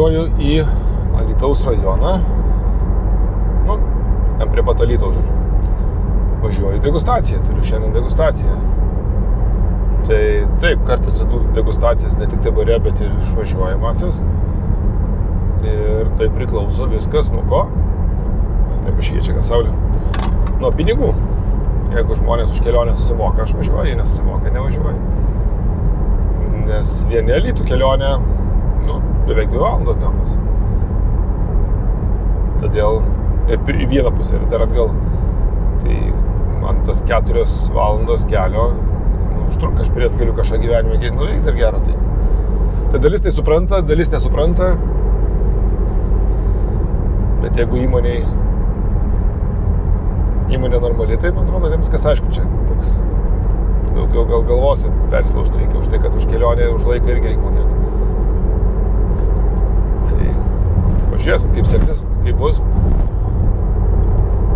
važiuoju į Alytaus rajoną. Nu, ten prie pat Alytaus, žodžiu. Važiuoju į degustaciją, turiu šiandien degustaciją. Tai taip, kartais degustacijas ne tik tai bare, bet ir išvažiuojamasis. Ir tai priklauso viskas nuo ko? Nepašviečia, kad saulė. Nuo pinigų. Jeigu žmonės už kelionę susimoka, aš važiuoju, jei nesusimoka, nevažiuoju. Nes vieni Alytų kelionė, beveik 2 valandas gaunasi. Todėl ir į vieną pusę ir dar atgal. Tai man tas 4 valandos kelio užtrunka, aš pries galiu kažką gyvenime nuveikti ir gero. Tai dalis tai supranta, dalis nesupranta. Bet jeigu įmonė normali, tai man atrodo, viskas aišku, čia toks daugiau gal galvose persilaužti reikia už tai, kad už kelionę, už laiką irgi reikia mokėti. Tai pažiūrėsim, kaip seksis, kaip bus.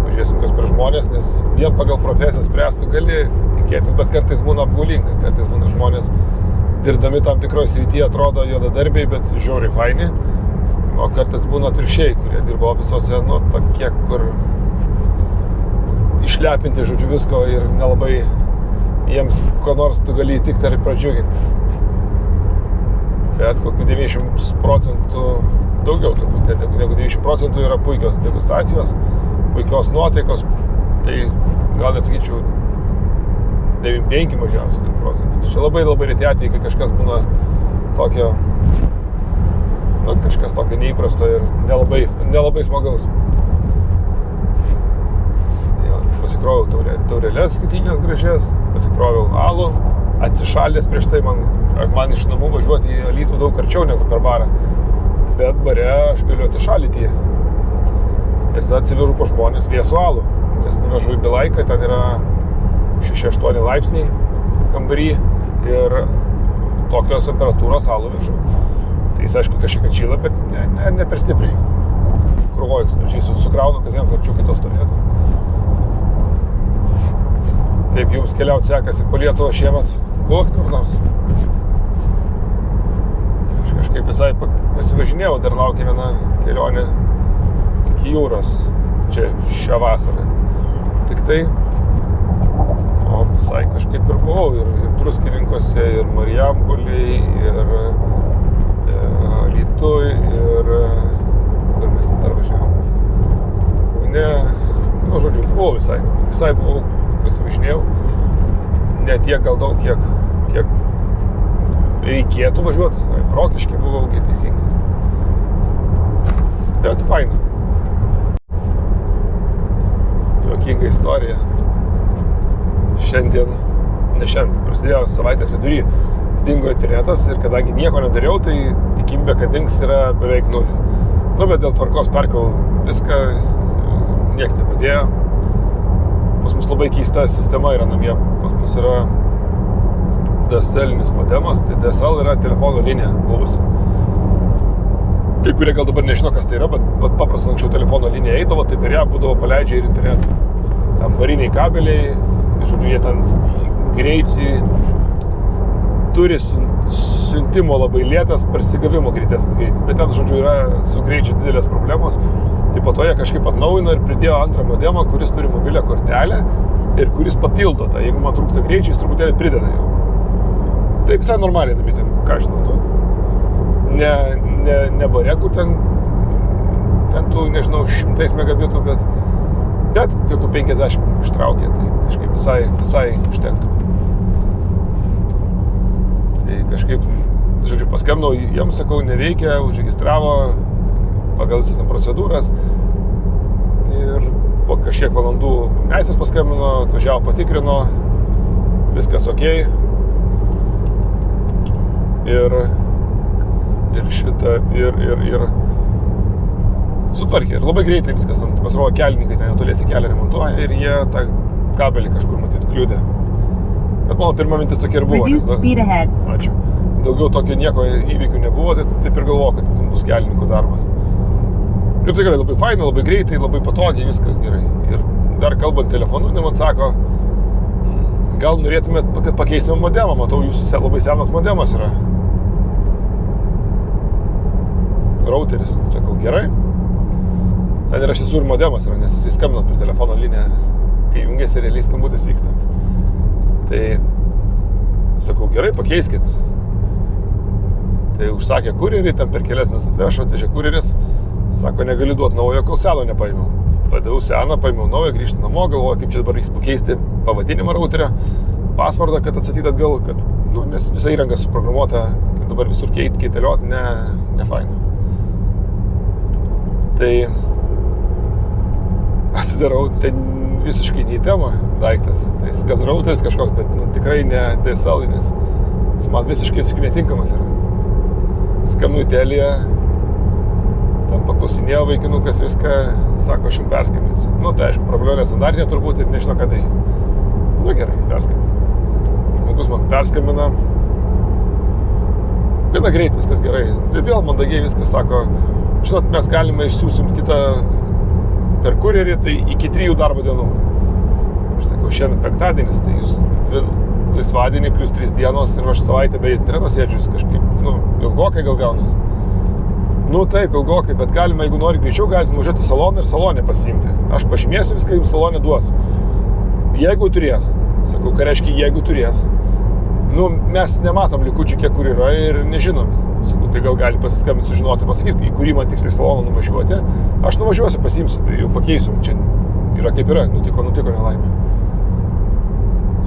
Pažiūrėsim, kas per žmonės, nes vien pagal profesiją spręstų gali tikėtis, bet kartais būna apgaulinga. Kartais būna žmonės dirbdami tam tikroje srityje atrodo juodadarbiai, bet žiauriai faini. O kartais būna atvirkščiai, kurie dirba ofisuose, tokie, kur išlepinti, žodžiu, visko ir nelabai jiems ko nors tu gali įtikti ar pradžiuginti. Bet kokių 90% daugiau, turbūt negu 90% yra puikios degustacijos, puikios nuotaikos, tai gal net sakyčiau 95 mažiausiai procentų. Čia labai reti atvejai, kai kažkas būna tokio, kažkas tokio neįprasto ir nelabai smagaus. Pasikroviau taurelės stiklinės gražias, pasikroviau alų, atsišaldęs prieš tai man iš namų važiuoti į Alytų daug arčiau negu per barą. Bet bare aš galiu atsišaldyti jį. Ir tada atsivežu po žmonės vėsų alų. Nes nuvežu į Bilaiką, ten yra 6-8 laipsniai kambarį ir tokios temperatūros alų vežu. Tai jis aišku kažkiek atšyla, bet ne per stipriai. Krūvojus, sukraunu, kad vienas arčiau kitos stovėtų. Kaip jums keliauti sekasi po Lietuvą šiemet? Buvot kur nors? Aš kažkaip visai pasivažinėjau, dar laukia viena kelionė iki jūros, čia šią vasarą. Tik tai, o visai kažkaip ir buvau, ir Druskininkose, ir Marijampolėj, ir Alytuj, ir kur mes dar važiavom? Kaune, žodžiu, buvau visai buvau. Pasivažinėjau, ne tiek gal daug, kiek reikėtų važiuoti. Rokišky buvau, teisingai. Bet faina. Juokinga istorija. Prasidėjo savaitės vidury, dingo internetas ir kadangi nieko nedariau, tai tikimybė, kad dings yra beveik 0. Bet dėl tvarkos perkau viską, nieks nepadėjo. Pas mus labai keista sistema yra namie. Pas mus yra DSL-inis modemas, tai DSL yra telefono linija buvusi. Kai kurie gal dabar nežino, kas tai yra, bet paprastai anksčiau telefono linija eidavo, tai per ją būdavo paleidžia ir internetą. Tam variniai kabeliai, žodžiu, jie ten greitį turi siuntimo labai lėtas, persigavimo greitesnis greitis. Bet ten, žodžiu, yra su greičiu didelės problemos. Tai po to jie kažkaip atnaujino ir pridėjo antrą modemą, kuris turi mobilią kortelę ir kuris papildo tą. Jeigu man trūksta greičiai, jis truputėlį prideda jau. Tai visai normaliai, dabar ten, ką žinau, ne bare, kur ten tų, nežinau, 100 megabitų, bet kokių 50 ištraukė, tai kažkaip visai užtenka. Tai kažkaip, žodžiu, paskambinau, jiems sakau, neveikia, užregistravo pagal visas procedūras ir po kažkiek valandų meistras paskambino, atvažiavo, patikrino, viskas okei. Ir sutvarkė. Ir labai greitai viskas, pasirodo, kelininkai ten netoliesi kelią remontuoja ir jie tą kabelį kažkur matyt kliudė. Bet mano pirma mintis tokia ir buvo. Ačiū. Daugiau tokio nieko įvykių nebuvo, tai taip ir galvoju, kad bus kelininkų darbas. Ir tikrai labai faina, labai greitai, labai patogiai, viskas gerai. Ir dar kalbant telefonu, man sako, gal norėtumėt, kad pakeisime modemą, matau, jūsų labai senas modemas yra. routeris. Sakau, gerai. Ten yra šis ir modemas, nes jisai skambino per telefono liniją, kai jungiasi realiai skambutis vyksta. Tai sakau, gerai, pakeiskit. Tai užsakė kurjerį, ten per kelias dienas atvežė kurjeris. Sako, negaliu duoti naujo, kol seno nepaėmiau. Padaviau seną, paėmiau naują, grįžti namo, galvoju, kaip čia dabar reiks pakeisti pavadinimą routerio, pasvardą, kad atsakyt atgal, kad, nes visa įranga suprogramuota, dabar visur keiteliot, ne faina. Tai atsidarau, tai visiškai ne į temą daiktas. Tai gal routeris kažkoks, bet tikrai ne DSL-inis. Jis man visiškai netinkamas yra. Skambinu į Teliją, ten paklausinėjo vaikinukas viską, sako, aš jums perskambinsiu. Tai aišku, problema nestandartinė turbūt ir nežinau, ką daryti. Gerai, perskambinu. Žmogus man perskambina. Gana greit viskas gerai. Ir vėl mandagiai viskas sako, žinot, mes galime išsiųsim kitą per kurjerį, tai iki 3 darbo dienų. Aš sakau, šiandien penktadienis, tai jūs 2 laisvadienį plus 3 dienos ir aš savaitę be interneto sėdžiu, jis kažkaip, ilgokai gal gaunas. Taip, ilgokai, bet galima, jeigu nori greičiau, galite nuvažiuoti į saloną ir salonę pasiimti. Aš pažymėsiu viską, jums salonė duos. Jeigu turės. Sakau, ką reiškia, jeigu turės. Mes nematom likučių, kiek kur yra ir nežinome. Sakau, tai gal gali pasiskambinti, sužinoti, pasakyti, į kurį man tiksliai saloną nuvažiuoti. Aš nuvažiuosiu, pasiimsiu, tai jau pakeisiu. Čia yra kaip yra, nutiko nelaimė.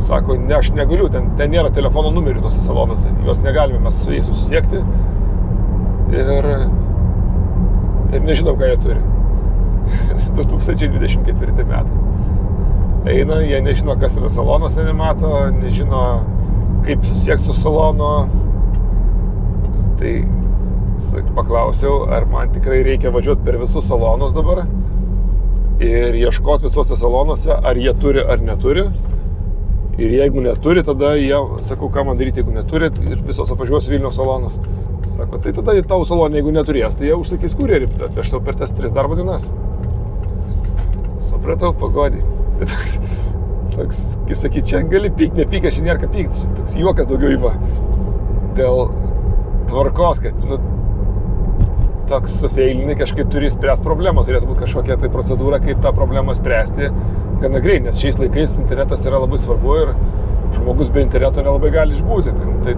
Sako, aš negaliu, ten nėra telefono numerių tose salonose. Juos negalime mes su jais susisiekti. Ir nežinom, ką jie turi. 2024 metai. Eina, jie nežino, kas yra salonas, nemato, nežino, kaip susiekti su salonu. Tai paklausiau, ar man tikrai reikia važiuoti per visus salonus dabar ir ieškoti visuose salonuose, ar jie turi ar neturi. Ir jeigu neturi, tada jie, sakau, ką man daryti, jeigu neturi, ir visos apvažiuosiu Vilniaus salonus. Sako, tai tada į tau salonę, jeigu neturės, tai jie užsakys kurjerį, aš tau per tas 3 darbo dienas. Supratau, pagodį. Tai toks, kaip sakyti, čia gali pykti, nepyk, aš nėra ką pykti, toks juokas daugiau ima. Dėl tvarkos, kad, toks sufeilinai kažkaip turi spręsti problemą, turėtų būti kažkokia tai procedūra, kaip tą problemą spręsti gana greit, nes šiais laikais internetas yra labai svarbu ir žmogus be interneto nelabai gali išbūti. Tai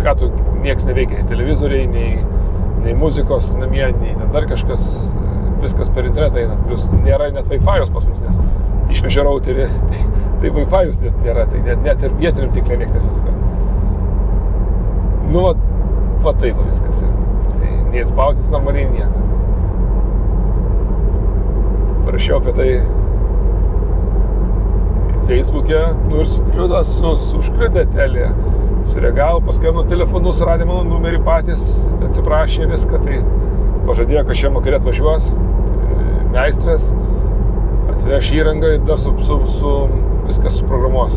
ką tu nieks neveikia, nei televizoriai, nei muzikos namie, nei ten dar kažkas, viskas per internetą eina, plus nėra net Wi-Fi'us pas mus, nes išvežė routerį, tai Wi-Fi'us net nėra, tai net ir vietiniam tinkle nieks nesisuka. Va taip viskas yra. Tai nei atspausdins normaliai nieko. Parašiau apie tai Facebook'e, ir užkliudė Telija. Sureagavo, paskambino telefonu, suradė mano numerį patys, atsiprašė viską, tai pažadėjo, kad šiandien vakarė atvažiuos meistras, atveš įrangą ir dar viskas suprogramuos.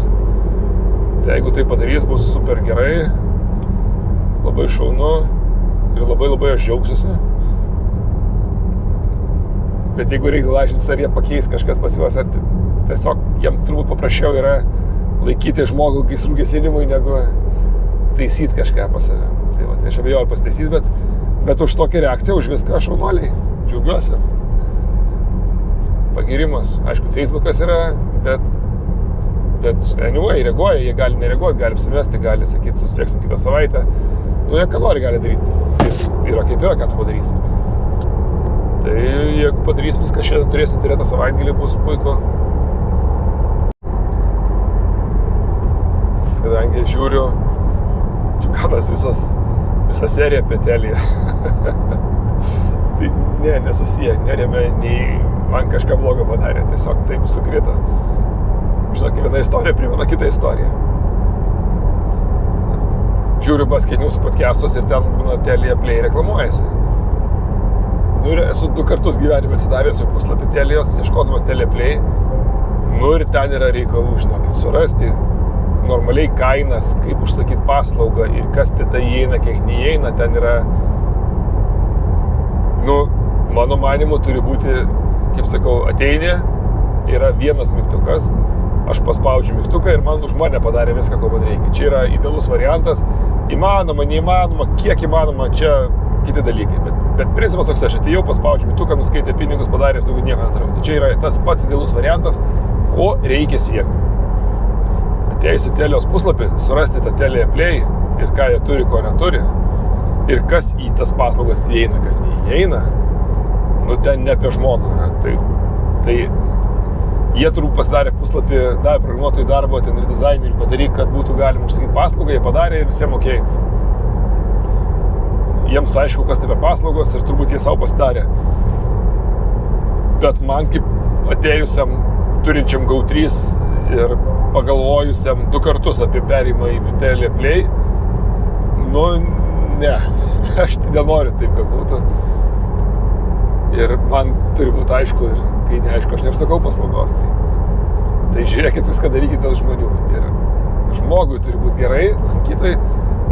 Tai jeigu tai padarys, bus super gerai, labai šaunu ir labai aš džiaugsiuosi. Bet jeigu reikia lažintis, ar jie pakeis kažkas pas juos, ar tiesiog jiem turbūt paprasčiau yra laikyti žmogų gaisrų gesinimui, negu taisyti kažką pas save. Tai aš abejoju ar pasitaisyti, bet už tokią reakciją, už viską šaunuoliai. Džiaugiuosi. Pagirimas. Aišku, Facebookas yra, bet anyway, reaguoja, jie gali nereaguoti, gali apsimesti, gali sakyti, susieksim kitą savaitę. Jie ką nori gali daryti. Tai yra kaip yra, ką tu padarysi. Tai jeigu padarys viską šiandien, turėsim turėtą savaitgalį, bus puiku. Kadangi žiūriu, Džiuganas visą seriją apie Teliją. Tai nesusiję, nerėmė, nei man kažką blogo padarė, tiesiog taip sukrito. Žinok, viena istorija primena kitą istoriją. Žiūriu Basket News podcastus ir ten būna Telija Play reklamuojasi. Ir esu 2 kartus gyvenime atsidaręs su puslapį Telijos, ieškodamas Telija Play. Ir ten yra reikalų, žinokit, surasti normaliai kainas, kaip užsakyti paslaugą ir kas tai įeina, kiek neįeina, ten yra, mano manimu turi būti, kaip sakau, ateini, yra vienas mygtukas, aš paspaudžiu mygtuką ir man už mane padarė viską, ko man reikia. Čia yra idealus variantas, įmanoma, neįmanoma, kiek įmanoma, čia kiti dalykai. Bet principas toks, aš atėjau, paspaudžiu mygtuką, nuskaitė pinigus, padarė, aš daugiau nieko nedarau. Tai čia yra tas pats idealus variantas, ko reikia siekti. Atėjus į Telios puslapį, surasti tą Telia Play ir ką jie turi, ko neturi. Ir kas į tas paslaugas įeina, kas neįeina, nu ten ne apie žmogų yra. Tai jie turbūt pasidarė puslapį, davė programuotojų darbo, ten ir dizainerių padaryk, kad būtų galima užsakyti paslaugą, jie padarė ir visiems okei. Jiems aišku, kas tai per paslaugos ir turbūt jie savo pasidarė. Bet man kaip atėjusiam, turinčiam GO3 ir pagalvojusiam 2 kartus apie perėjimą į Telia Play, nu ne, aš nenoriu taip, kad būtų. Ir man turi būti aišku, ir kai neaišku, aš neapsakau paslaugos. Tai žiūrėkit, viską darykit dėl žmonių. Ir žmogui turi būti gerai, kitoj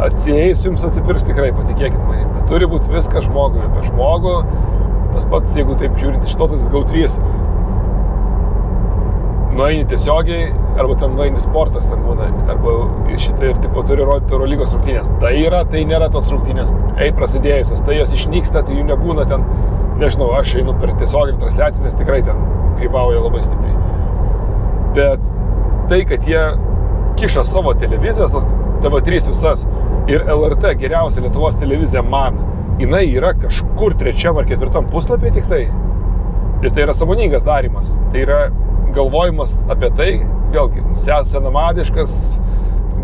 atsieis jums atsipirks tikrai, patikėkit manim. Bet turi būti viskas žmogui, apie žmogų. Tas pats, jeigu taip žiūrint iš totus GO3, nueini tiesiogiai, arba ten nueini sportas ten būna, arba šitai ir tipo turi rodyti Eurolygos rungtynės. Tai yra, tai nėra tos rungtynės, prasidėjusios, tai jos išnyksta, tai jų nebūna ten, nežinau, aš einu per tiesioginį transliaciją, nes tikrai ten grybauja labai stipriai. Bet tai, kad jie kiša savo televizijas, tas TV3 visas ir LRT geriausia Lietuvos televizija man, jinai yra kažkur 3. ar 4. puslapį tik tai. Ir tai yra sąmoningas darymas, tai yra galvojimas apie tai, vėlgi, senamadiškas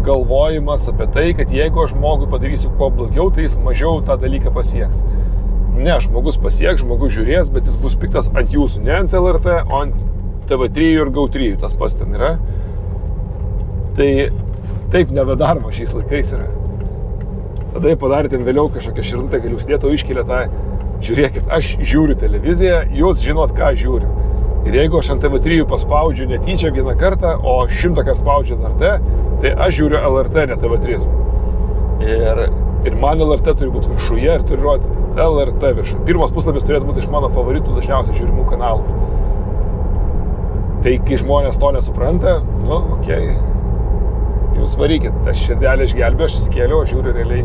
galvojimas apie tai, kad jeigu aš žmogui padarysiu kuo blogiau, tai jis mažiau tą dalyką pasieks. Ne, žmogus pasieks, žmogus žiūrės, bet jis bus piktas ant jūsų, ne ant LRT, o ant TV3 ir GO3, tas pats ten yra. Tai taip nebedaroma šiais laikais yra. Tada jie padarė ten vėliau kažkokią širdutę, galiu uždėti, o iškelia tą, žiūrėkit, aš žiūriu televiziją, jūs žinot, ką aš žiūriu. Ir jeigu aš ant TV3 paspaudžiu netyčia vieną kartą, o 100 kartų spaudžiu LRT, tai aš žiūriu LRT, ne TV3. Ir man LRT turi būti viršuje ir turi rodyti LRT viršų. Pirmas puslapis turėtų būti iš mano favoritų dažniausiai žiūrimų kanalų. Tai kai žmonės to nesupranta, nu, okei, jūs varykit, aš širdelę išgelbėjau, aš įsikėliau, aš žiūriu realiai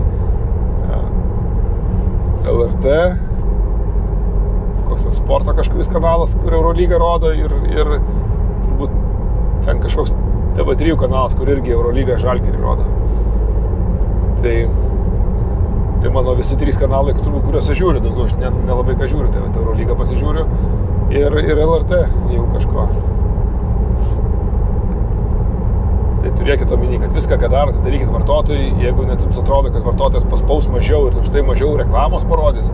LRT, koks ten sporto kažkuris kanalas, kur Eurolyga rodo ir turbūt ten kažkoks TV3 kanalas, kur irgi Eurolyga Žalgirį rodo. Tai mano visi 3 kanalai, turbūt, kuriuos aš žiūriu, daugiau aš nelabai ką žiūriu, tai Eurolyga pasižiūriu ir LRT, jeigu kažko. Tai turėkit omeny, kad viską, ką darote, darykit vartotojai, jeigu net jums atrodo, kad vartotojas paspaus mažiau ir už tai mažiau reklamos parodys,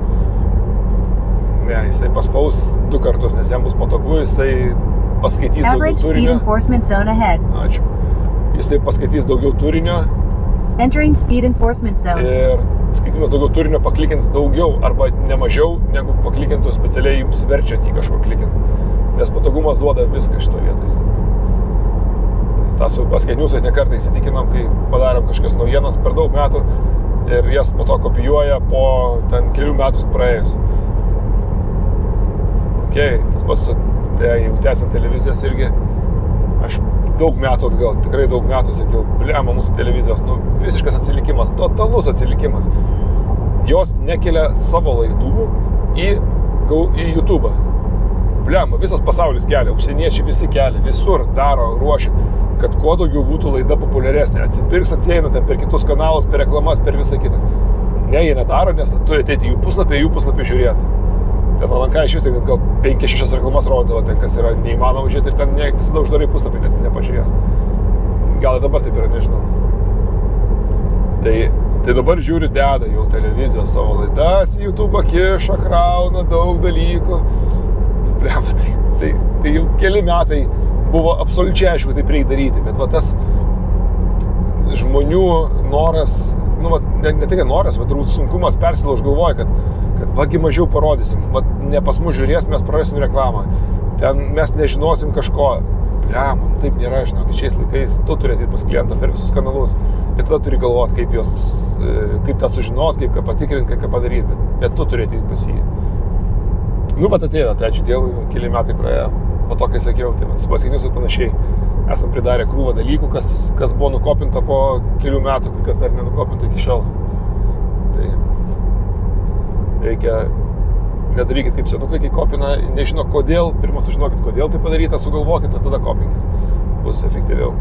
ne, jisai paspaus 2 kartus, nes jam bus patogu, jisai paskaitys daugiau turinio. Ačiū. Jisai paskaitys daugiau turinio. Entering speed enforcement zone. Ir skaitymas daugiau turinio paklikins daugiau arba ne mažiau, negu paklikintų specialiai jums verčiant į kažkur klikinti. Nes patogumas duoda viską šito vietoje. tą su paskaitniusais nekartą įsitikinom, kai padarėm kažkas naujienas per daug metų ir jas po to kopijuoja po ten kelių metų praėjus. Tas pats, jeigu tęsiant televizijas irgi, aš daug metų atgal, tikrai daug metų sakiau, bliama mūsų televizijos, visiškas atsilikimas, totalus atsilikimas. Jos nekelia savo laidų į YouTube. Bliama, visas pasaulis kelia, užsieniečiai visi kelia, visur daro, ruošia, kad kuo daugiau būtų laida populiaresnė. Atsipirks, atsieina ten per kitus kanalus, per reklamas, per visą kitą. Ne, jie nedaro, nes turi ateiti jų puslapį žiūrėti. Ten LNK iš vis gal 5-6 reklamas rodavo, ten kas yra neįmanoma žiūrėti ir ten visada uždarai puslapį net nepažiūrės. Gal ir dabar taip yra, nežinau. Tai dabar žiūriu, deda jau televizijos savo laidas, YouTube kiša, krauna daug dalykų. Tai jau keli metai buvo absoliučiai aišku, taip reikia daryti, bet va tas žmonių noras, ne tik noras, bet turbūt sunkumas persilauž galvoja, kad vagi mažiau parodysim, ne pas mus žiūrės, mes prarasim reklamą, ten mes nežinosim kažko. Taip nėra, žinok, šiais laikais tu turi ateit pas klientą per visus kanalus ir tada turi galvoti, kaip tą sužinot, kaip ką patikrinti, kaip ką padaryti, bet tu turi ateit pas jį. Bet ateina, tai ačiū Dievui, keli metai praėjo, po to, kai sakiau, tai su paskaitinius ir panašiai, esam pridarę krūvą dalykų, kas buvo nukopinta po kelių metų, kas dar nenukopinta iki šiol. Reikia, nedarykit kaip senukai, kai kopina, nežino kodėl, pirmą sužinokit, kodėl tai padaryta, sugalvokit, tada kopinkit. Bus efektyviau.